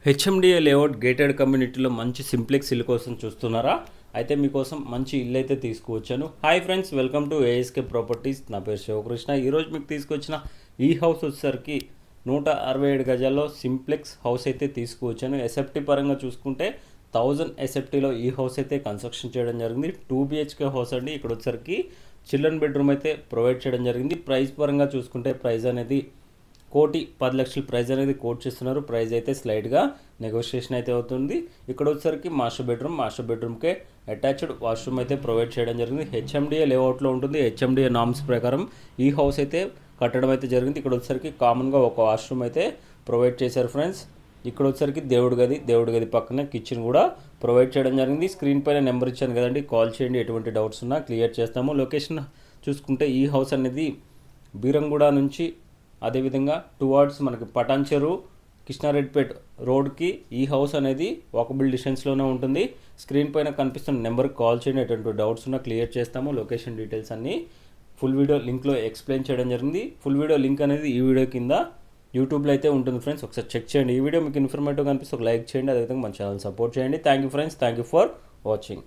HMDA layout gated కమ్యూనిటీలో మంచి simplex ఇల్లు కోసం చూస్తున్నారా? అయితే మీకోసం మంచి ఇల్లు అయితే తీసుకువచ్చాను. Hi friends, welcome to ASK properties. నా పేరు శివకృష్ణ. ఈరోజు మీకు తీసుకొచ్చిన ఈ హౌస్ వచ్చేసరికి 167 గజాల్లో సింప్లెక్స్ హౌస్ అయితే తీసుకువచ్చాను. ఎస్ఎఫ్టీ పరంగా చూసుకుంటే 1000 ఎస్ఎఫ్టీలో ఈ హౌస్ అయితే కన్స్ట్రక్షన్ చేయడం జరిగింది. 2 బిహెచ్కే హౌస్ అండి. ఇక్కడ వచ్చేసరికి చిల్డ్రన్ బెడ్రూమ్ అయితే ప్రొవైడ్ చేయడం జరిగింది. ప్రైస్ పరంగా చూసుకుంటే ప్రైస్ అనేది 1,10,00,000 ప్రైస్ అనేది కోట్ చేస్తున్నారు. ప్రైస్ అయితే స్లైడ్గా నెగోషియేషన్ అయితే అవుతుంది. ఇక్కడ వచ్చేసరికి మాస్టర్ బెడ్రూమ్కే అటాచ్డ్ వాష్రూమ్ అయితే ప్రొవైడ్ చేయడం జరిగింది. హెచ్ఎండిఏ లేఅవుట్లో ఉంటుంది. హెచ్ఎండిఏ నామ్స్ ప్రకారం ఈ హౌస్ అయితే కట్టడం అయితే జరిగింది. ఇక్కడ వచ్చేసరికి కామన్గా ఒక వాష్రూమ్ అయితే ప్రొవైడ్ చేశారు ఫ్రెండ్స్. ఇక్కడ వచ్చేసరికి దేవుడి గది పక్కనే కిచెన్ కూడా ప్రొవైడ్ చేయడం జరిగింది. స్క్రీన్ పైన నెంబర్ ఇచ్చాను కదండి, కాల్ చేయండి. ఎటువంటి డౌట్స్ ఉన్నా క్లియర్ చేస్తాము. లొకేషన్ చూసుకుంటే ఈ హౌస్ అనేది బీరంగూడ నుంచి అదేవిధంగా టువార్డ్స్ మనకి పటాన్చెరు కృష్ణారెడ్డిపేట రోడ్కి ఈ హౌస్ అనేది వాకబుల్ డిస్టెన్స్లోనే ఉంటుంది. స్క్రీన్ పైన కనిపిస్తున్న నెంబర్కి కాల్ చేయండి. ఎటువంటి డౌట్స్ ఉన్నా క్లియర్ చేస్తాము. లొకేషన్ డీటెయిల్స్ అన్నీ ఫుల్ వీడియో లింక్లో ఎక్స్ప్లెయిన్ చేయడం జరిగింది. ఫుల్ వీడియో లింక్ అనేది ఈ వీడియో కింద యూట్యూబ్లో అయితే ఉంటుంది ఫ్రెండ్స్. ఒకసారి చెక్ చేయండి. ఈ వీడియో మీకు ఇన్ఫర్మేటివ్ కనిపిస్తే ఒక లైక్ చేయండి. అదేవిధంగా మన ఛానల్ సపోర్ట్ చేయండి. Thank you friends. Thank you for watching.